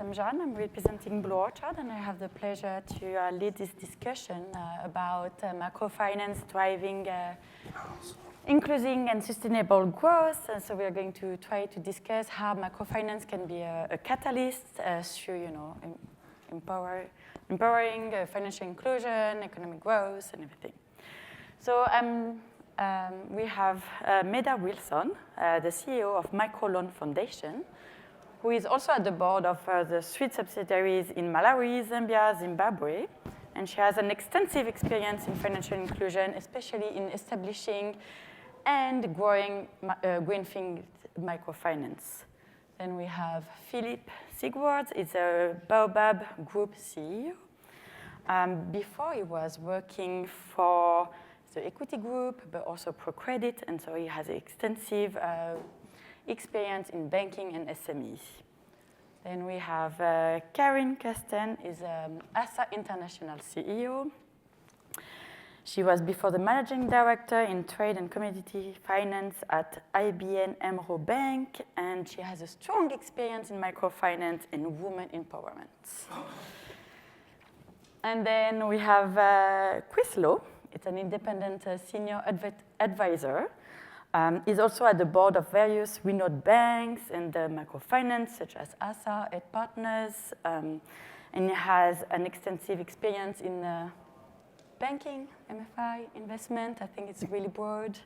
I'm Jeanne. I'm representing Blue Orchard, and I have the pleasure to lead this discussion about microfinance driving inclusive and sustainable growth. And so we are going to try to discuss how microfinance can be a catalyst through, empowering financial inclusion, economic growth, and everything. So we have Meda Wilson, the CEO of Microloan Foundation, who is also at the board of the 3 subsidiaries in Malawi, Zambia, Zimbabwe. And she has an extensive experience in financial inclusion, especially in establishing and growing greenfield microfinance. Then we have Philip Sigwards, he's a Baobab Group CEO. Before he was working for the equity group, but also ProCredit, and so he has extensive experience in banking and SMEs. Then we have Karin Kasten, is ASA International CEO. She was before the managing director in trade and commodity finance at IBN AMRO Bank, and she has a strong experience in microfinance and women empowerment. And then we have Chris Lowe. It's an independent senior advisor. He's also at the board of various renowned banks and microfinance, such as ASA, Ed Partners, and he has an extensive experience in banking, MFI, investment. I think it's really broad.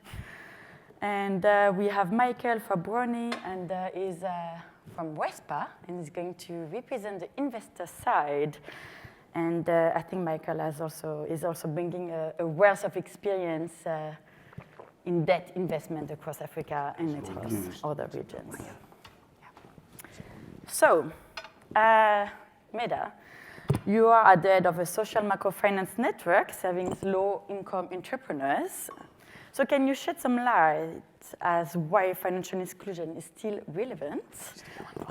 And we have Michael Fabroni, and he's from WESPA, and he's going to represent the investor side. And I think Michael is also bringing a wealth of experience in debt investment across Africa and across other regions. So, Meda, you are at the head of a social microfinance network serving low-income entrepreneurs. So can you shed some light as why financial inclusion is still relevant?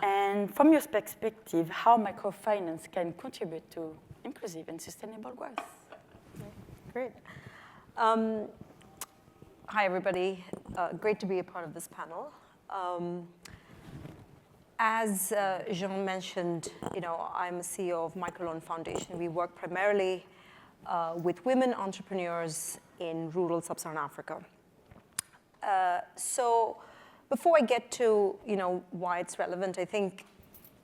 And from your perspective, how microfinance can contribute to inclusive and sustainable growth? Great. Hi, everybody. Great to be a part of this panel. As Jean mentioned, I'm a CEO of Microloan Foundation. We work primarily with women entrepreneurs in rural sub-Saharan Africa. So before I get to why it's relevant, I think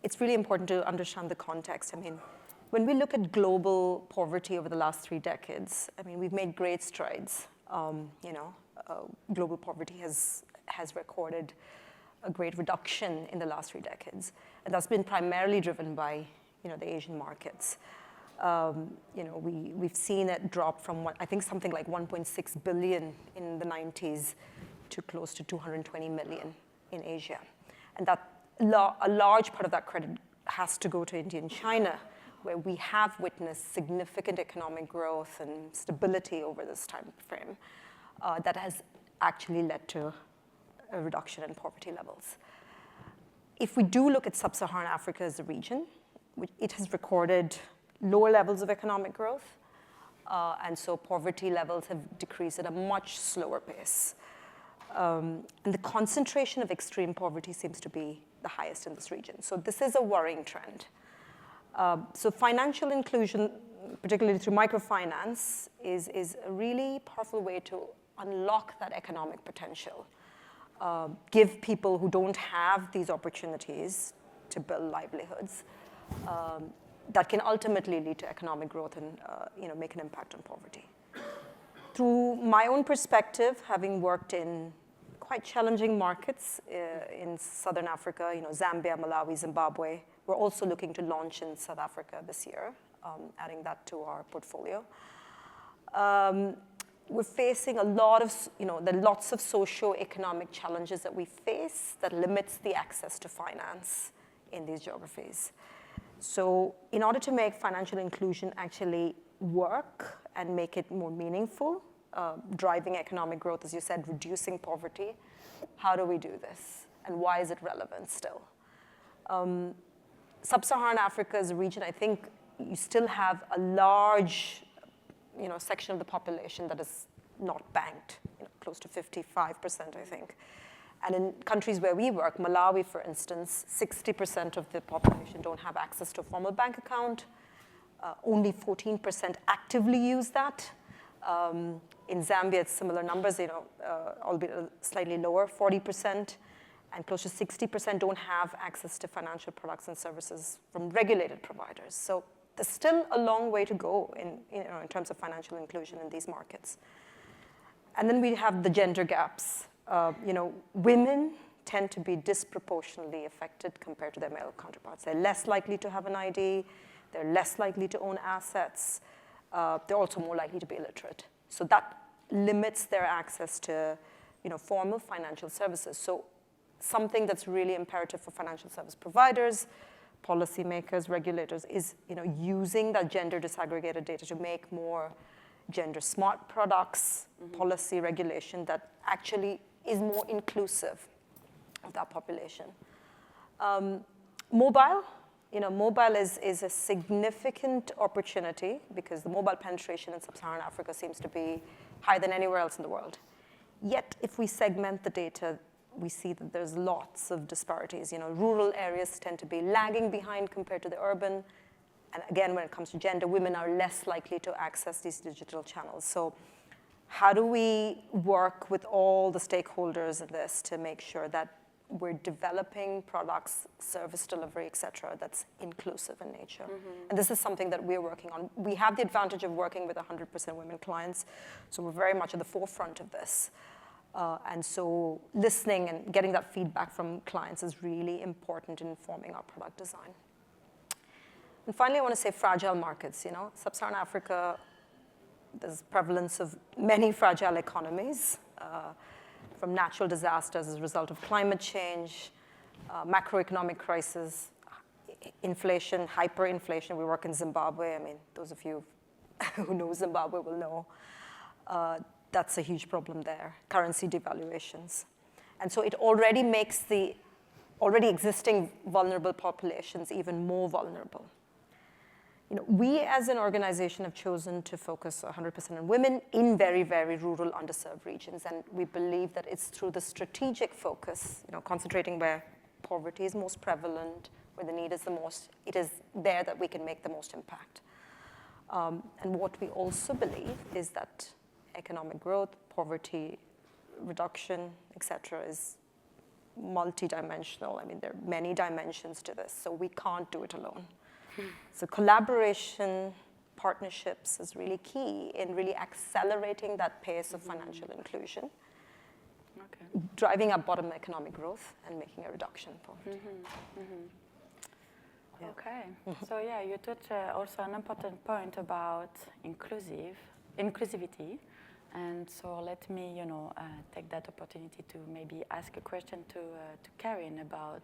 it's really important to understand the context. I mean, when we look at global poverty over the last 3 decades, we've made great strides. Global poverty has recorded a great reduction in the last 3 decades, and that's been primarily driven by the Asian markets. We've seen it drop from I think something like 1.6 billion in the 90s to close to 220 million in Asia, and that a large part of that credit has to go to India and China, where we have witnessed significant economic growth and stability over this time frame that has actually led to a reduction in poverty levels. If we do look at sub-Saharan Africa as a region, it has recorded lower levels of economic growth, and so poverty levels have decreased at a much slower pace. And the concentration of extreme poverty seems to be the highest in this region. So this is a worrying trend. So financial inclusion, particularly through microfinance, is a really powerful way to unlock that economic potential, give people who don't have these opportunities to build livelihoods that can ultimately lead to economic growth and make an impact on poverty. Through my own perspective, having worked in quite challenging markets in Southern Africa, Zambia, Malawi, Zimbabwe, we're also looking to launch in South Africa this year, adding that to our portfolio. We're facing a lot of, there are lots of socio-economic challenges that we face that limits the access to finance in these geographies. So in order to make financial inclusion actually work and make it more meaningful, driving economic growth, as you said, reducing poverty, how do we do this? And why is it relevant still? Sub-Saharan Africa as a region, I think you still have a large section of the population that is not banked, close to 55%, I think. And in countries where we work, Malawi, for instance, 60% of the population don't have access to a formal bank account. Only 14% actively use that. In Zambia, it's similar numbers, albeit slightly lower, 40%, and close to 60% don't have access to financial products and services from regulated providers. So there's still a long way to go in terms of financial inclusion in these markets. And then we have the gender gaps. Women tend to be disproportionately affected compared to their male counterparts. They're less likely to have an ID. They're less likely to own assets. They're also more likely to be illiterate. So that limits their access to formal financial services. So something that's really imperative for financial service providers, policymakers, regulators, is using that gender disaggregated data to make more gender smart products, policy regulation that actually is more inclusive of that population. Mobile is a significant opportunity because the mobile penetration in sub-Saharan Africa seems to be higher than anywhere else in the world. Yet, if we segment the data, we see that there's lots of disparities. Rural areas tend to be lagging behind compared to the urban. And again, when it comes to gender, women are less likely to access these digital channels. So how do we work with all the stakeholders in this to make sure that we're developing products, service delivery, et cetera, that's inclusive in nature? And this is something that we're working on. We have the advantage of working with 100% women clients, so we're very much at the forefront of this. And so listening and getting that feedback from clients is really important in informing our product design. And finally, I want to say fragile markets. Sub-Saharan Africa, there's prevalence of many fragile economies, from natural disasters as a result of climate change, macroeconomic crisis, inflation, hyperinflation. We work in Zimbabwe. Those of you who know Zimbabwe will know that's a huge problem there, currency devaluations. And so it already makes the already existing vulnerable populations even more vulnerable. We as an organization have chosen to focus 100% on women in very, very rural, underserved regions. And we believe that it's through the strategic focus, concentrating where poverty is most prevalent, where the need is the most, it is there that we can make the most impact. And what we also believe is that economic growth, poverty reduction, et cetera, is multidimensional. There are many dimensions to this, so we can't do it alone. So collaboration, partnerships is really key in really accelerating that pace of financial inclusion, driving up bottom economic growth, and making a reduction in poverty. Yeah. Okay. So you touched also an important point about inclusivity. And so let me, take that opportunity to maybe ask a question to Karin about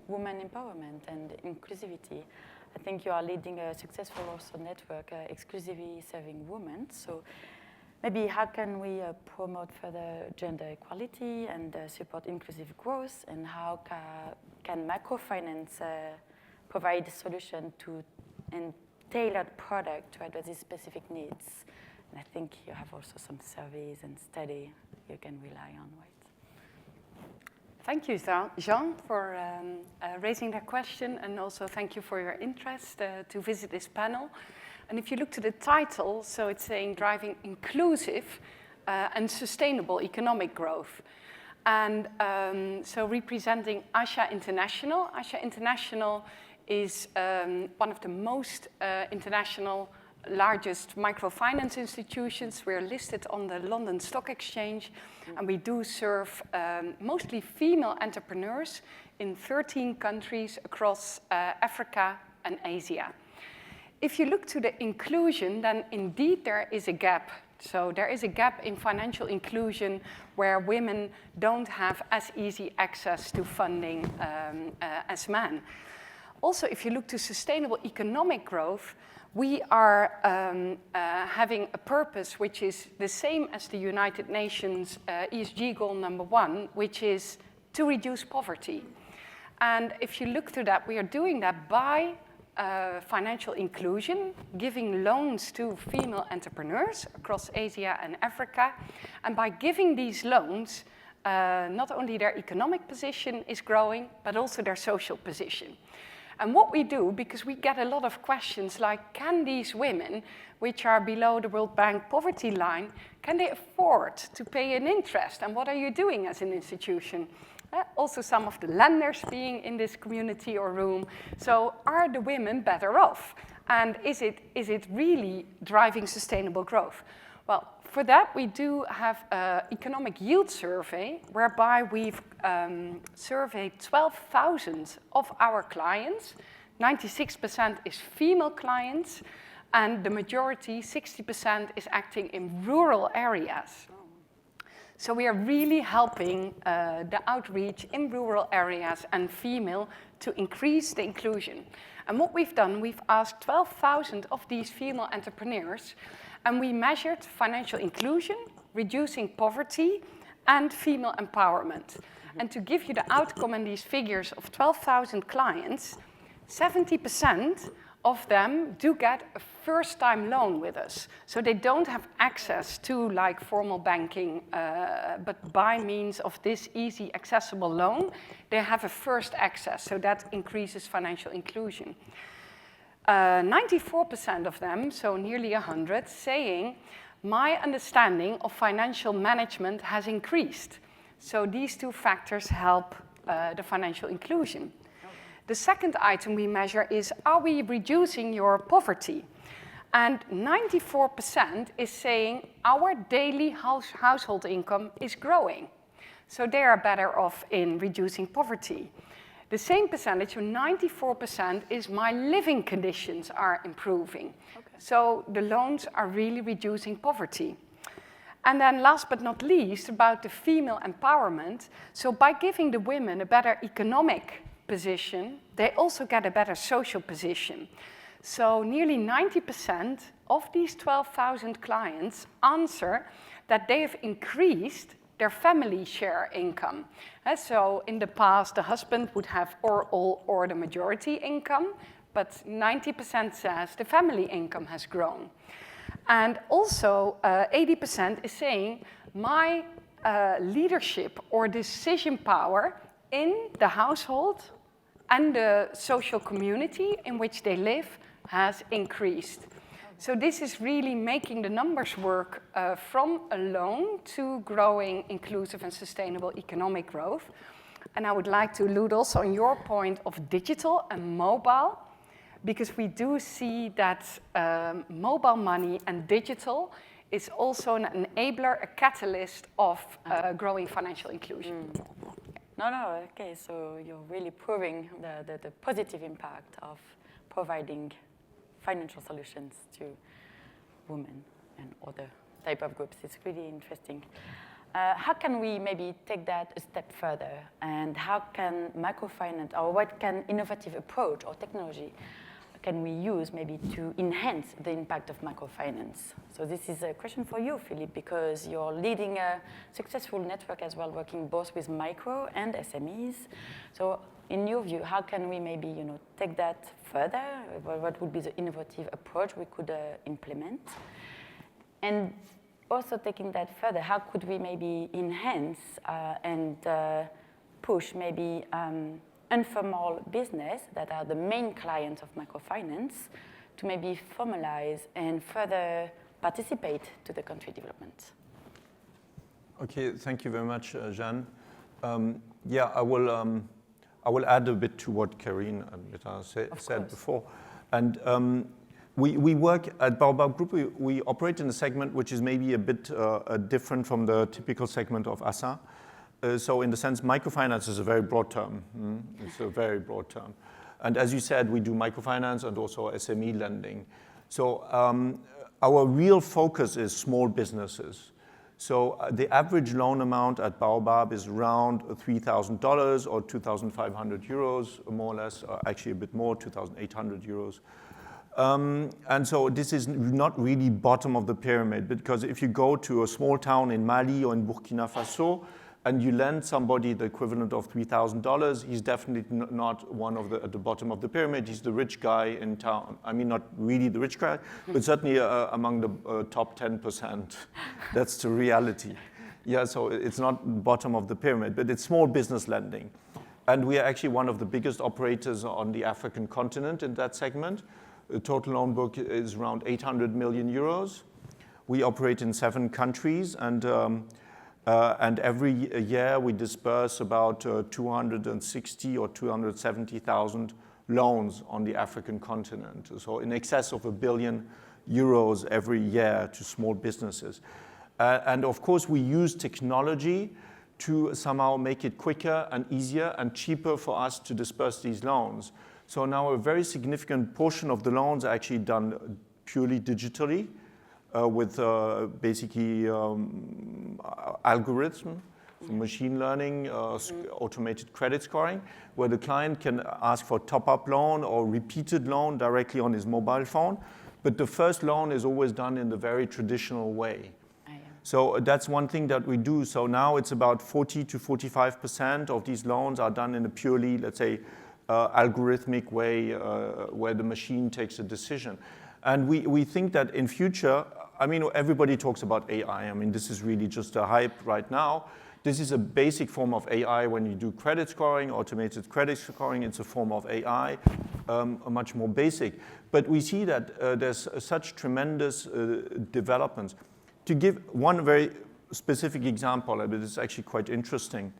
women empowerment and inclusivity. I think you are leading a successful also network exclusively serving women. So maybe how can we promote further gender equality and support inclusive growth? And how can microfinance provide a solution and tailored product to address these specific needs? And I think you have also some surveys and study you can rely on, right? Thank you, Jean, for raising that question, and also thank you for your interest to visit this panel. And if you look to the title, so it's saying driving inclusive and sustainable economic growth. And so representing Asha International. Asha International is one of the most international largest microfinance institutions. We're listed on the London Stock Exchange, and we do serve mostly female entrepreneurs in 13 countries across Africa and Asia. If you look to the inclusion, then indeed there is a gap. So there is a gap in financial inclusion where women don't have as easy access to funding as men. Also, if you look to sustainable economic growth, we are having a purpose which is the same as the United Nations ESG goal #1, which is to reduce poverty. And if you look to that, we are doing that by financial inclusion, giving loans to female entrepreneurs across Asia and Africa. And by giving these loans, not only their economic position is growing, but also their social position. And what we do, because we get a lot of questions like, can these women, which are below the World Bank poverty line, can they afford to pay an interest? And what are you doing as an institution? Also some of the lenders being in this community or room. So are the women better off? And is it really driving sustainable growth? Well, for that, we do have an economic yield survey whereby we've surveyed 12,000 of our clients. 96% is female clients, and the majority, 60%, is acting in rural areas. So we are really helping the outreach in rural areas and female to increase the inclusion. And what we've done, we've asked 12,000 of these female entrepreneurs, and we measured financial inclusion, reducing poverty, and female empowerment. And to give you the outcome and these figures of 12,000 clients, 70% of them do get a first-time loan with us. So they don't have access to like formal banking, but by means of this easy, accessible loan, they have a first access. So that increases financial inclusion. 94% of them, so nearly 100, saying, my understanding of financial management has increased. So these two factors help the financial inclusion. The second item we measure is, are we reducing your poverty? And 94% is saying our daily household income is growing. So they are better off in reducing poverty. The same percentage, so 94%, is my living conditions are improving. Okay. So the loans are really reducing poverty. And then last but not least, about the female empowerment. So by giving the women a better economic position, they also get a better social position. So nearly 90% of these 12,000 clients answer that they have increased their family share income. So in the past, the husband would have or all or the majority income, but 90% says the family income has grown. And also 80% is saying my leadership or decision power in the household and the social community in which they live has increased. So this is really making the numbers work from a loan to growing inclusive and sustainable economic growth. And I would like to allude also on your point of digital and mobile, because we do see that mobile money and digital is also an enabler, a catalyst of growing financial inclusion. No, okay, so you're really proving the positive impact of providing financial solutions to women and other type of groups. It's really interesting. How can we maybe take that a step further? And how can microfinance, or what can innovative approach or technology can we use maybe to enhance the impact of microfinance? So this is a question for you, Philippe, because you're leading a successful network as well, working both with micro and SMEs. So in your view, how can we maybe take that further? What would be the innovative approach we could implement? And also taking that further, how could we maybe enhance and push maybe informal business that are the main clients of microfinance to maybe formalize and further participate to the country development? Okay, thank you very much, Jeanne. Yeah, I will add a bit to what Karine and Rita said before. And we work at Baobab Group, we operate in a segment which is maybe a bit different from the typical segment of ASA. So in the sense, microfinance is a very broad term. It's a very broad term. And as you said, we do microfinance and also SME lending. So our real focus is small businesses. So the average loan amount at Baobab is around $3,000 or 2,500 euros, more or less, or actually a bit more, 2,800 euros. And so this is not really bottom of the pyramid, because if you go to a small town in Mali or in Burkina Faso, and you lend somebody the equivalent of $3,000, he's definitely not one of at the bottom of the pyramid. He's the rich guy in town. I mean, not really the rich guy, but certainly among the top 10%. That's the reality. Yeah, so it's not bottom of the pyramid, but it's small business lending. And we are actually one of the biggest operators on the African continent in that segment. The total loan book is around 800 million euros. We operate in 7 countries, and every year we disperse about 260 or 270,000 loans on the African continent. So in excess of €1 billion every year to small businesses. And of course, we use technology to somehow make it quicker and easier and cheaper for us to disperse these loans. So now a very significant portion of the loans are actually done purely digitally with basically algorithm, machine learning, automated credit scoring, where the client can ask for top-up loan or repeated loan directly on his mobile phone. But the first loan is always done in the very traditional way. So that's one thing that we do. So now it's about 40 to 45% of these loans are done in a purely, let's say, algorithmic way where the machine takes a decision. And we think that in future, I mean, everybody talks about AI. I mean, this is really just a hype right now. This is a basic form of AI when you do credit scoring, automated credit scoring. It's a form of AI, much more basic. But we see that there's such tremendous developments. To give one very specific example, but it's actually quite interesting.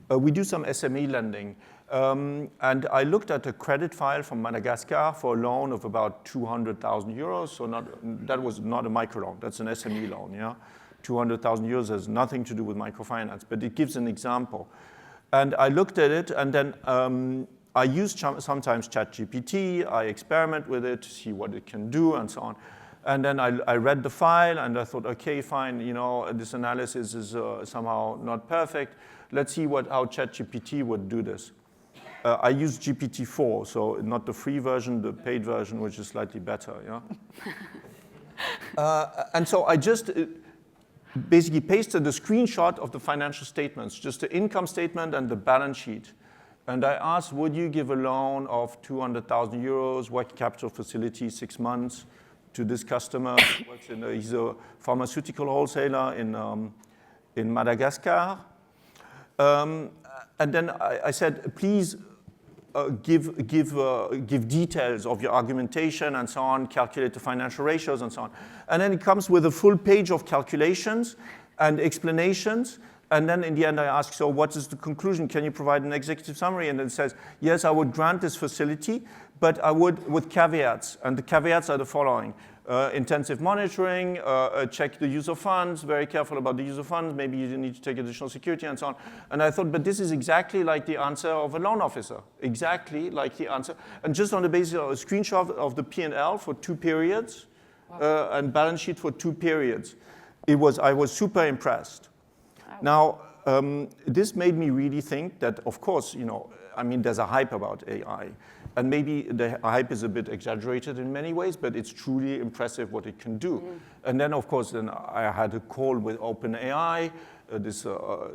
We do some SME lending. And I looked at a credit file from Madagascar for a loan of about 200,000 euros. So that was not a microloan, that's an SME loan, yeah? 200,000 euros has nothing to do with microfinance, but it gives an example. And I looked at it, and then I use sometimes ChatGPT, I experiment with it to see what it can do and so on. And then I read the file, and I thought, okay, fine, you know, this analysis is somehow not perfect. Let's see how ChatGPT would do this. I use GPT-4, so not the free version, the paid version, which is slightly better, yeah? And so I just basically pasted the screenshot of the financial statements, just the income statement and the balance sheet. And I asked, would you give a loan of 200,000 euros, working capital facility, 6 months, to this customer? He's a pharmaceutical wholesaler in Madagascar. And then I said, please give details of your argumentation and so on, calculate the financial ratios and so on. And then it comes with a full page of calculations and explanations. And then in the end I ask, so what is the conclusion? Can you provide an executive summary? And then it says, yes, I would grant this facility, but I would with caveats. And the caveats are the following. Intensive monitoring, check the use of funds, very careful about the use of funds, maybe you need to take additional security and so on. And I thought, but this is exactly like the answer of a loan officer, exactly like the answer. And just on the basis of a screenshot of the P&L for 2 periods, wow. And balance sheet for 2 periods. I was super impressed. Wow. Now, this made me really think that, of course, you know, I mean, there's a hype about AI. And maybe the hype is a bit exaggerated in many ways, but it's truly impressive what it can do. And then, of course, I had a call with OpenAI, this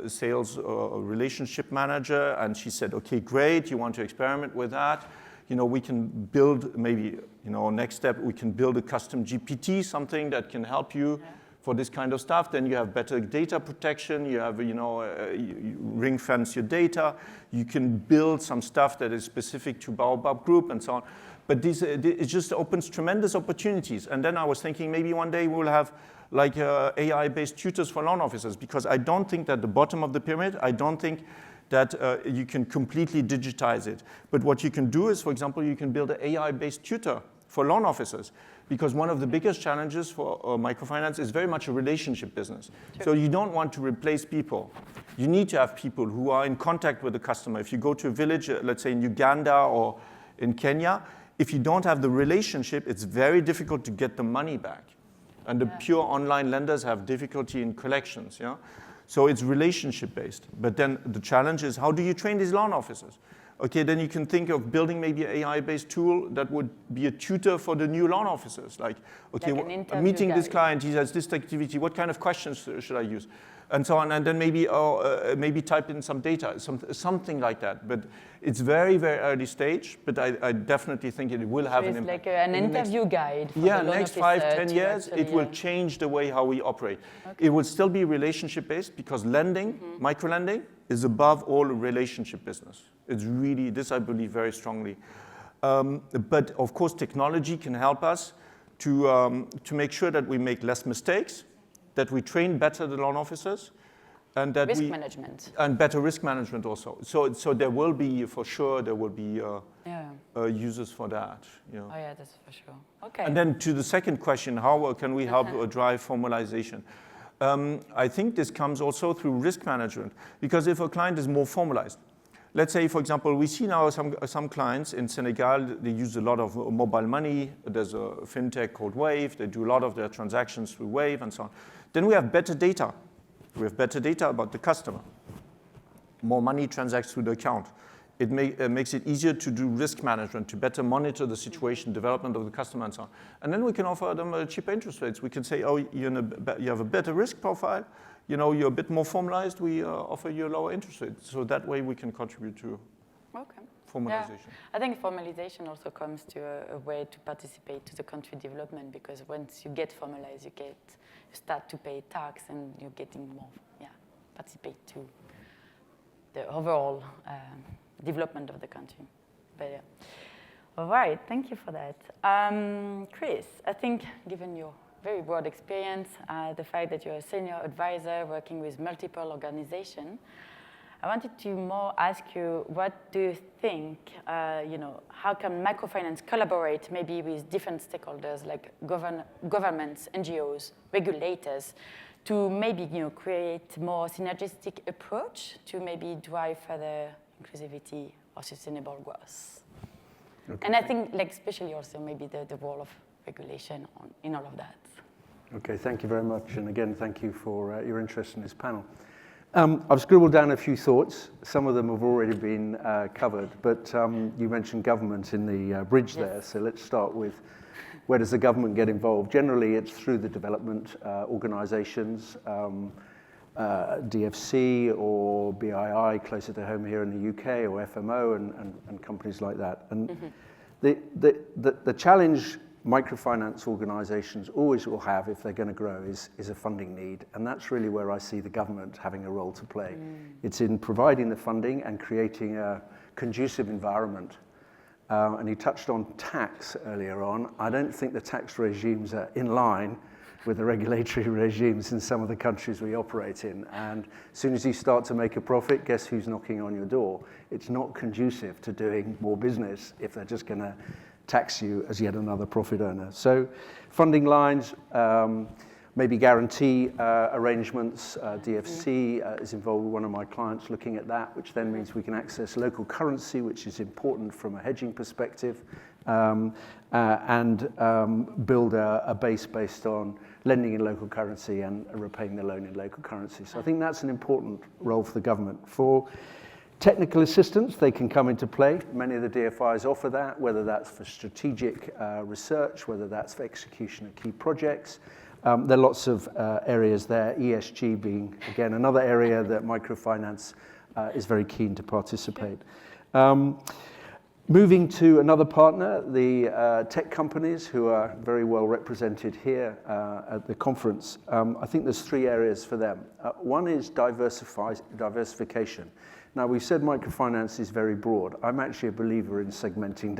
sales relationship manager, and she said, okay, great, you want to experiment with that? You know, we can build maybe, you know, next step, we can build a custom GPT, something that can help you for this kind of stuff. Then you have better data protection, you have, you know, you ring fence your data, you can build some stuff that is specific to Baobab Group and so on. But it just opens tremendous opportunities. And then I was thinking maybe one day we'll have like AI-based tutors for loan officers, because I don't think that the bottom of the pyramid, I don't think that you can completely digitize it. But what you can do is, for example, you can build an AI-based tutor for loan officers. Because one of the biggest challenges for microfinance is very much a relationship business. Sure. So you don't want to replace people. You need to have people who are in contact with the customer. If you go to a village, let's say in Uganda or in Kenya, if you don't have the relationship, it's very difficult to get the money back. And the pure online lenders have difficulty in collections. Yeah? So it's relationship-based. But then the challenge is, how do you train these loan officers? Okay, then you can think of building maybe an AI-based tool that would be a tutor for the new loan officers. Like, okay, like I'm meeting this client, he has this activity, what kind of questions should I use? and so on, and then maybe type in some data, something like that. But it's very, very early stage, but I definitely think it will have an impact. It's like an interview guide for the loan next officer 5-10 years, actually, it will change the way how we operate. It will still be relationship-based because lending, micro-lending, is above all a relationship business. It's really, this I believe very strongly. But of course, technology can help us to make sure that we make less mistakes, that we train better the loan officers, and that risk management. And better risk management also. So there will be, for sure, there will be users for that. You know. Oh yeah, that's for sure. Okay. And then to the second question, how can we help drive formalization? I think this comes also through risk management, because if a client is more formalized, let's say, for example, we see now some clients in Senegal, they use a lot of mobile money. There's a fintech called Wave. They do a lot of their transactions through Wave and so on. Then we have better data. We have better data about the customer. More money transacts through the account. It makes it easier to do risk management, to better monitor the situation, development of the customer and so on. And then we can offer them cheaper interest rates. We can say, oh, you have a better risk profile. You know, you're a bit more formalized, we offer you a lower interest rate. So that way we can contribute to formalization. Yeah. I think formalization also comes to a way to participate to the country development, because once you get formalized, you start to pay tax and you're getting more, participate to the overall development of the country. But yeah. All right, thank you for that. Chris, I think given your very broad experience, the fact that you're a senior advisor working with multiple organizations, I wanted to more ask you, what do you think, how can microfinance collaborate maybe with different stakeholders like governments, NGOs, regulators, to maybe create more synergistic approach to maybe drive further inclusivity or sustainable growth? Okay. And I think especially also maybe the role of regulation in all of that. Okay, thank you very much. And again, thank you for your interest in this panel. I've scribbled down a few thoughts. Some of them have already been covered, but you mentioned government in the bridge there. So let's start with, where does the government get involved? Generally, it's through the development organizations, DFC or BII, closer to home here in the UK, or FMO and companies like that. And the challenge microfinance organizations always will have, if they're going to grow, is a funding need. And that's really where I see the government having a role to play. It's in providing the funding and creating a conducive environment. And he touched on tax earlier on. I don't think the tax regimes are in line with the regulatory regimes in some of the countries we operate in. And as soon as you start to make a profit, guess who's knocking on your door? It's not conducive to doing more business if they're just going to tax you as yet another profit earner. So funding lines, maybe guarantee arrangements. DFC is involved with one of my clients looking at that, which then means we can access local currency, which is important from a hedging perspective, and build a base based on lending in local currency and repaying the loan in local currency. So I think that's an important role for the government. For technical assistance, they can come into play. Many of the DFIs offer that, whether that's for strategic research, whether that's for execution of key projects. There are lots of areas there, ESG being, again, another area that microfinance is very keen to participate. Moving to another partner, the tech companies who are very well represented here at the conference. I think there's three areas for them. One is diversification. Now, we've said microfinance is very broad. I'm actually a believer in segmenting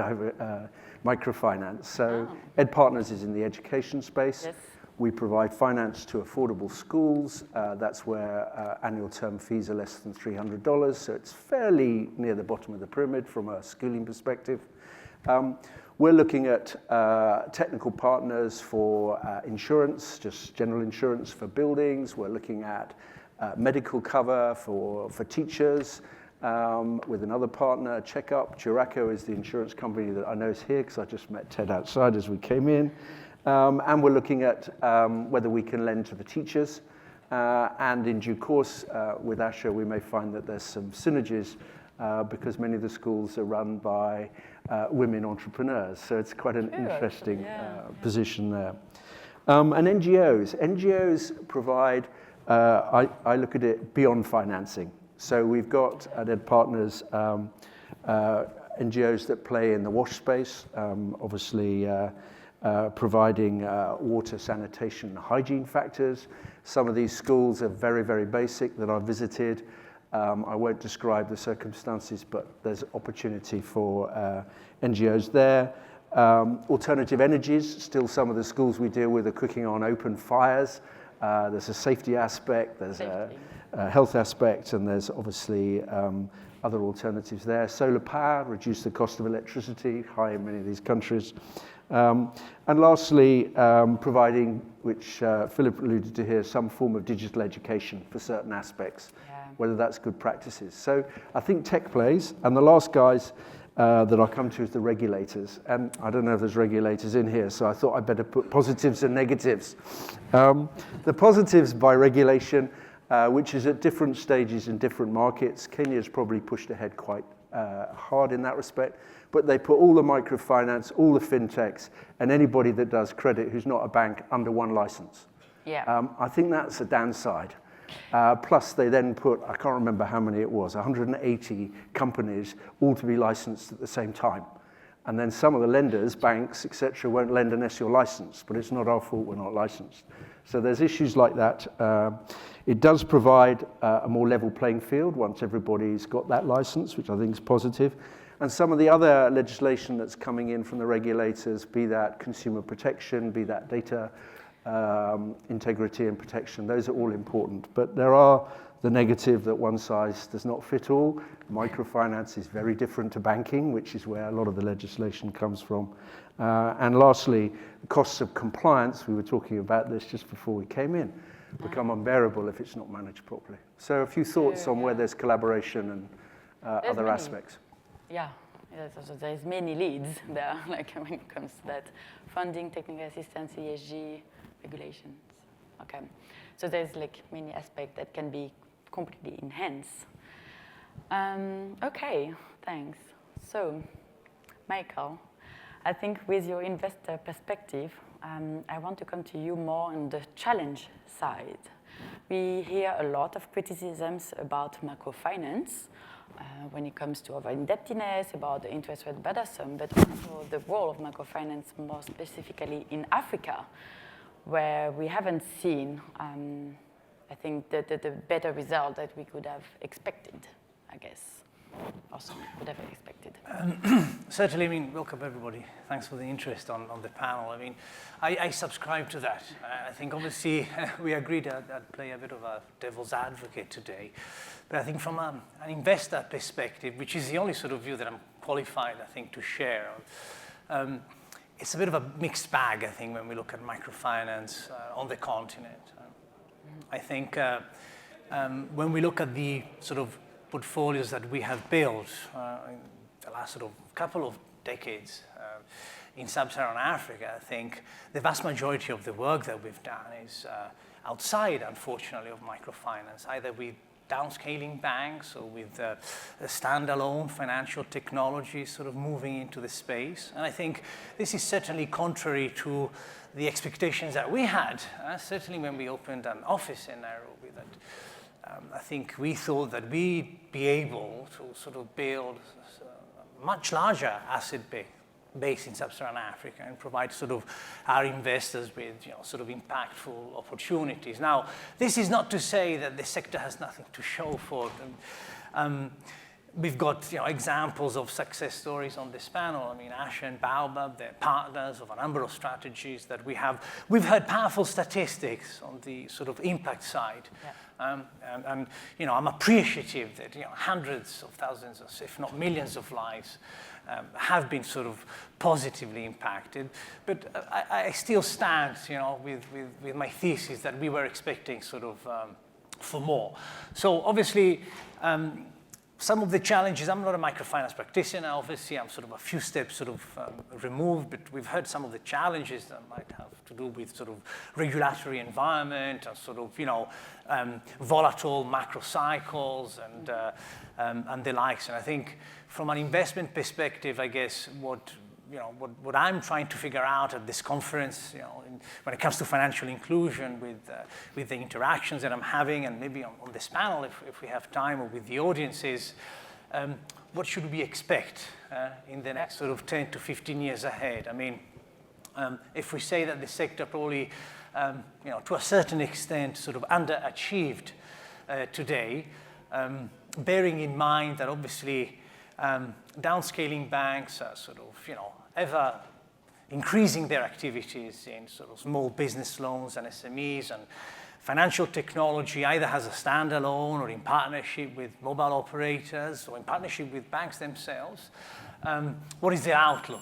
microfinance. So Ed Partners is in the education space. Yes. We provide finance to affordable schools. That's where annual term fees are less than $300. So it's fairly near the bottom of the pyramid from a schooling perspective. We're looking at technical partners for insurance, just general insurance for buildings. We're looking at medical cover for teachers with another partner, Checkup. Juraco is the insurance company that I know is here because I just met Ted outside as we came in. And we're looking at whether we can lend to the teachers. And in due course, with Asha, we may find that there's some synergies because many of the schools are run by women entrepreneurs. So it's quite an interesting position there. And NGOs. NGOs provide I look at it beyond financing. So we've got at partners NGOs that play in the wash space, obviously providing water, sanitation, and hygiene factors. Some of these schools are very, very basic that I've visited. I won't describe the circumstances, but there's opportunity for NGOs there. Alternative energies, still some of the schools we deal with are cooking on open fires. There's a safety aspect, there's a health aspect, and there's obviously other alternatives there. Solar power, reduce the cost of electricity, high in many of these countries. And lastly, providing, which Philip alluded to here, some form of digital education for certain aspects, whether that's good practices. So I think tech plays, and the last guys that I'll come to is the regulators. And I don't know if there's regulators in here, so I thought I'd better put positives and negatives. The positives by regulation, which is at different stages in different markets. Kenya's probably pushed ahead quite hard in that respect, but they put all the microfinance, all the fintechs, and anybody that does credit who's not a bank under one license. Yeah. I think that's a downside. Plus they then put, I can't remember how many it was, 180 companies all to be licensed at the same time. And then some of the lenders, banks, etc., won't lend unless you're licensed, but it's not our fault we're not licensed. So there's issues like that. It does provide a more level playing field once everybody's got that license, which I think is positive. And some of the other legislation that's coming in from the regulators, be that consumer protection, be that data integrity and protection, those are all important. But there are the negative that one size does not fit all. Microfinance is very different to banking, which is where a lot of the legislation comes from. And lastly, the costs of compliance, we were talking about this just before we came in, become unbearable if it's not managed properly. So a few thoughts on where there's collaboration and other aspects. Yeah, there's many leads there, like when it comes to that. Funding, technical assistance, ESG, regulations. Okay, so there's like many aspects that can be completely enhanced. Okay, thanks. So, Michael, I think with your investor perspective, I want to come to you more on the challenge side. We hear a lot of criticisms about microfinance when it comes to over-indebtedness, about the interest rate burdensome, but also the role of microfinance more specifically in Africa, where we haven't seen, I think, the better result that we could have expected, I guess, or some would have expected. Certainly, I mean, welcome everybody. Thanks for the interest on the panel. I mean, I subscribe to that. I think obviously we agreed I'd play a bit of a devil's advocate today. But I think from an investor perspective, which is the only sort of view that I'm qualified, I think, to share, it's a bit of a mixed bag, I think, when we look at microfinance on the continent. I think when we look at the sort of portfolios that we have built in the last sort of couple of decades in sub-Saharan Africa, I think the vast majority of the work that we've done is outside, unfortunately, of microfinance, either with downscaling banks or with a standalone financial technology sort of moving into the space. And I think this is certainly contrary to the expectations that we had, certainly when we opened an office in Nairobi, that I think we thought that we'd be able to sort of build a much larger asset base in sub-Saharan Africa and provide sort of our investors with, sort of impactful opportunities. Now, this is not to say that the sector has nothing to show for it. We've got examples of success stories on this panel. I mean, Asha and Baobab, they're partners of a number of strategies that we have. We've heard powerful statistics on the sort of impact side. Yeah. I'm appreciative that hundreds of thousands, if not millions of lives have been sort of positively impacted. But I still stand with my thesis that we were expecting sort of for more. So obviously, some of the challenges, I'm not a microfinance practitioner, obviously, I'm sort of a few steps sort of removed, but we've heard some of the challenges that might have to do with sort of regulatory environment and sort of, volatile macro cycles and the likes. And I think from an investment perspective, I guess what what I'm trying to figure out at this conference, when it comes to financial inclusion with the interactions that I'm having, and maybe on this panel, if we have time, or with the audience, is what should we expect in the next sort of 10 to 15 years ahead? I mean, if we say that the sector probably, to a certain extent, sort of underachieved today, bearing in mind that obviously downscaling banks are sort of, ever increasing their activities in sort of small business loans and SMEs, and financial technology either has a standalone or in partnership with mobile operators or in partnership with banks themselves. What is the outlook?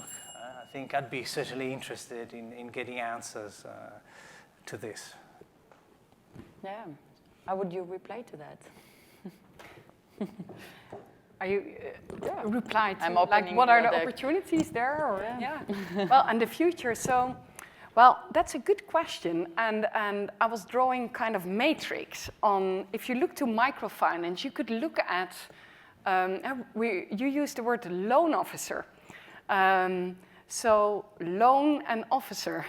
I think I'd be certainly interested in getting answers to this. Yeah. How would you reply to that? Are you reply to, I'm like, what are the the opportunities there? Or, yeah. Well, and the future. So, well, that's a good question. And I was drawing kind of matrix on, if you look to microfinance, you could look at, you used the word loan officer. So loan and officer.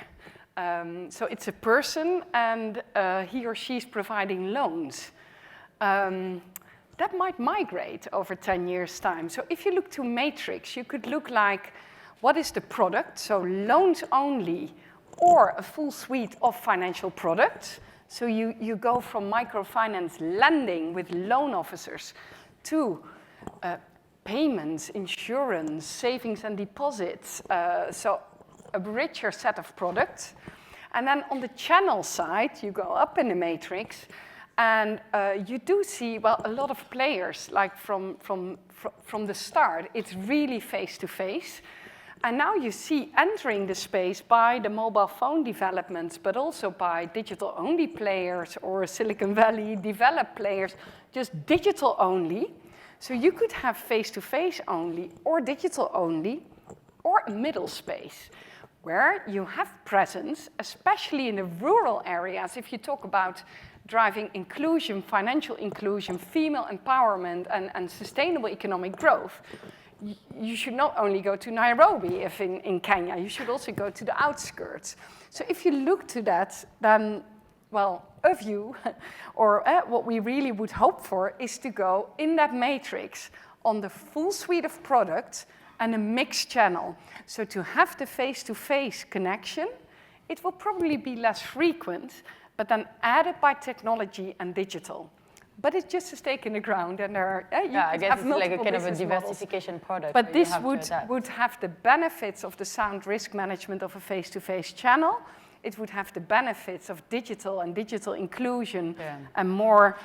So it's a person, and he or she is providing loans. That might migrate over 10 years' time. So if you look to matrix, you could look like, what is the product? So loans only, or a full suite of financial products. So you go from microfinance lending with loan officers to payments, insurance, savings and deposits. So a richer set of products. And then on the channel side, you go up in the matrix, and you do see, well, a lot of players, like from the start, it's really face-to-face. And now you see entering the space by the mobile phone developments, but also by digital-only players or Silicon Valley developed players, just digital-only. So you could have face-to-face only, or digital-only, or a middle space, where you have presence, especially in the rural areas. If you talk about driving inclusion, financial inclusion, female empowerment, and sustainable economic growth, you should not only go to Nairobi if in Kenya, you should also go to the outskirts. So if you look to that, then, well, a view, or what we really would hope for, is to go in that matrix on the full suite of products and a mixed channel. So to have the face-to-face connection, it will probably be less frequent, but then added by technology and digital. But it's just a stake in the ground, and there are, I guess it's like a kind of a diversification product. But this would have the benefits of the sound risk management of a face-to-face channel. It would have the benefits of digital and digital inclusion, and more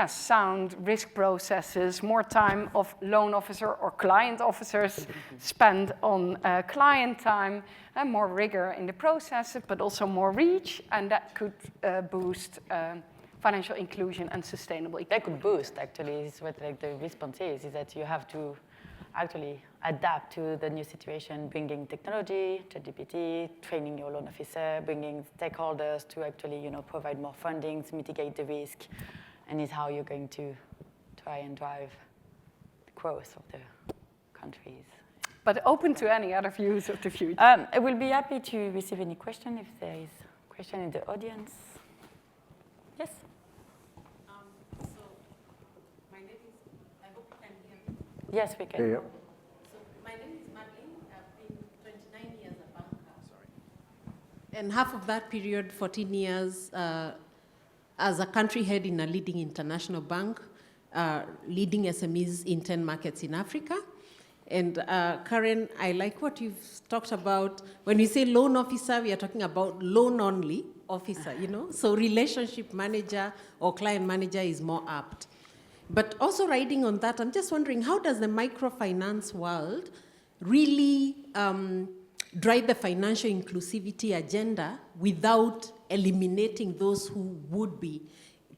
sound risk processes, more time of loan officer or client officers spent on client time, and more rigor in the processes, but also more reach, and that could boost financial inclusion and sustainable economy. That could boost, actually, is what like the response is that you have to actually adapt to the new situation, bringing technology, ChatGPT, training your loan officer, bringing stakeholders to actually, provide more funding, to mitigate the risk, and is how you're going to try and drive the growth of the countries. But open to any other views of the future. I will be happy to receive any question if there is a question in the audience. Yes? So, my name is, I hope you can hear me. Yes, we can. Yeah. So, my name is Madeline. I've been 29 years a banker. And half of that period, 14 years, as a country head in a leading international bank, leading SMEs in 10 markets in Africa. And Karen, I like what you've talked about. When we say loan officer, we are talking about loan-only officer, So relationship manager or client manager is more apt. But also riding on that, I'm just wondering, how does the microfinance world really drive the financial inclusivity agenda without eliminating those who would be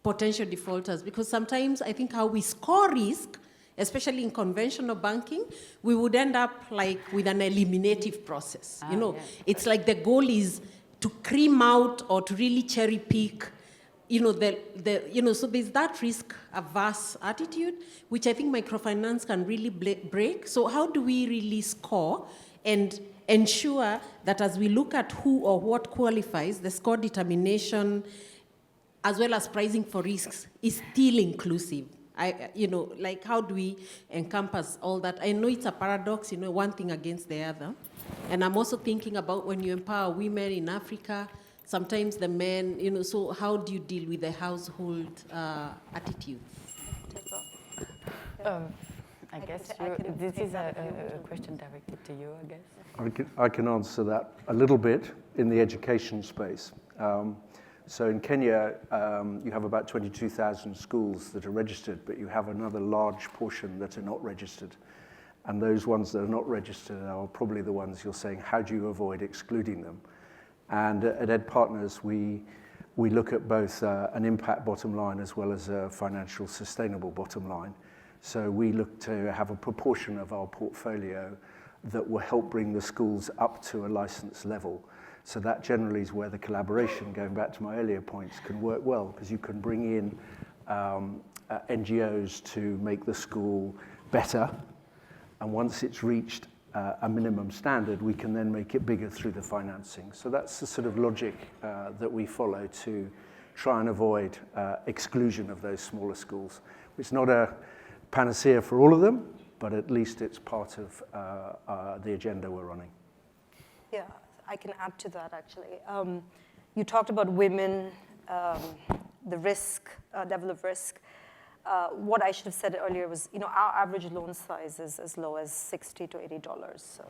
potential defaulters? Because sometimes I think how we score risk, especially in conventional banking, we would end up like with an eliminative process. It's like the goal is to cream out or to really cherry pick, so there's that risk-averse attitude, which I think microfinance can really break. So how do we really score and ensure that as we look at who or what qualifies, the score determination, as well as pricing for risks, is still inclusive. Like how do we encompass all that? I know it's a paradox, one thing against the other. And I'm also thinking about when you empower women in Africa, sometimes the men, so how do you deal with the household attitude? I guess this is a question directed to you, I guess. I can answer that a little bit in the education space. So in Kenya, you have about 22,000 schools that are registered, but you have another large portion that are not registered. And those ones that are not registered are probably the ones you're saying, how do you avoid excluding them? And at Ed Partners, we look at both an impact bottom line as well as a financial sustainable bottom line. So we look to have a proportion of our portfolio that will help bring the schools up to a license level. So that generally is where the collaboration, going back to my earlier points, can work well, because you can bring in NGOs to make the school better. And once it's reached a minimum standard, we can then make it bigger through the financing. So that's the sort of logic that we follow to try and avoid exclusion of those smaller schools. It's not a panacea for all of them, but at least it's part of the agenda we're running. Yeah, I can add to that, actually. You talked about women, the risk, level of risk. What I should have said earlier was, our average loan size is as low as $60 to $80, so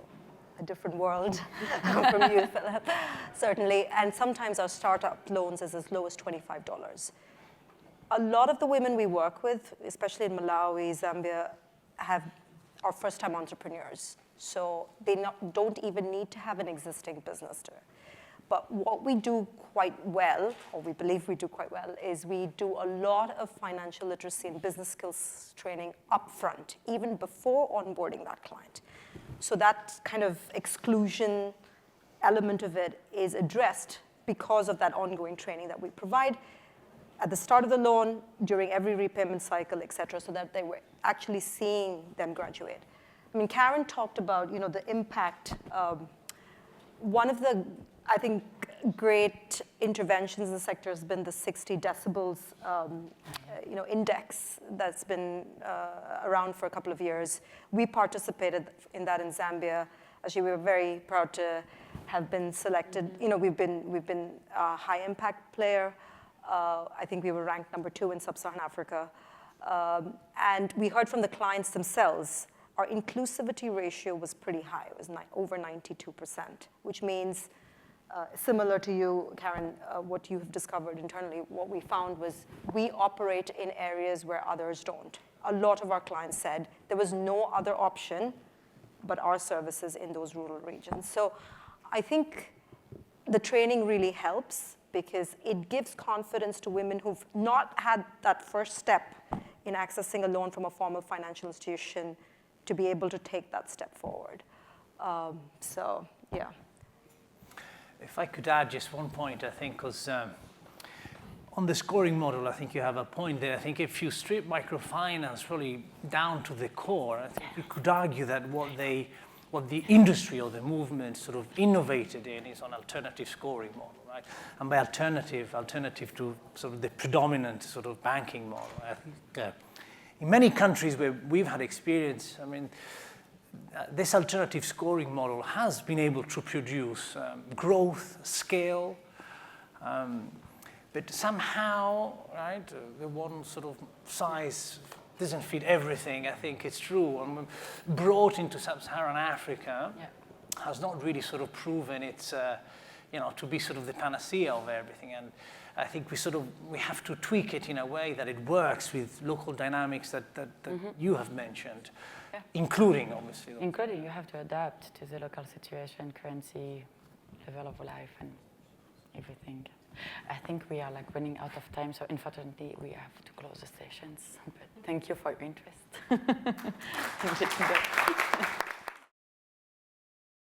a different world from you, Philip, certainly. And sometimes our startup loans is as low as $25. A lot of the women we work with, especially in Malawi, Zambia, are first-time entrepreneurs. So they don't even need to have an existing business to it. But what we do quite well, or we believe we do quite well, is we do a lot of financial literacy and business skills training upfront, even before onboarding that client. So that kind of exclusion element of it is addressed because of that ongoing training that we provide at the start of the loan, during every repayment cycle, et cetera, so that they were actually seeing them graduate. I mean, Karen talked about, the impact. One of the, I think, great interventions in the sector has been the 60 decibels, index that's been around for a couple of years. We participated in that in Zambia. Actually, we were very proud to have been selected. We've been a high impact player. I think we were ranked number 2 in sub-Saharan Africa. And we heard from the clients themselves, our inclusivity ratio was pretty high. It was over 92%, which means, similar to you, Karen, what you have discovered internally, what we found was we operate in areas where others don't. A lot of our clients said there was no other option but our services in those rural regions. So I think the training really helps, because it gives confidence to women who've not had that first step in accessing a loan from a formal financial institution to be able to take that step forward. So, yeah. If I could add just one point, I think, because on the scoring model, I think you have a point there. I think if you strip microfinance really down to the core, I think you could argue that what the industry or the movement sort of innovated in is an alternative scoring model, right? And by alternative to sort of the predominant sort of banking model. I think in many countries where we've had experience, I mean, this alternative scoring model has been able to produce growth, scale, but somehow, right, the one sort of size doesn't fit everything. I think it's true. Brought into sub-Saharan Africa has not really sort of proven its, to be sort of the panacea of everything. And I think we have to tweak it in a way that it works with local dynamics that you have mentioned, including, obviously. Including, you have to adapt to the local situation, currency, level of life, and everything. I think we are running out of time, so unfortunately we have to close the sessions. But thank you for your interest.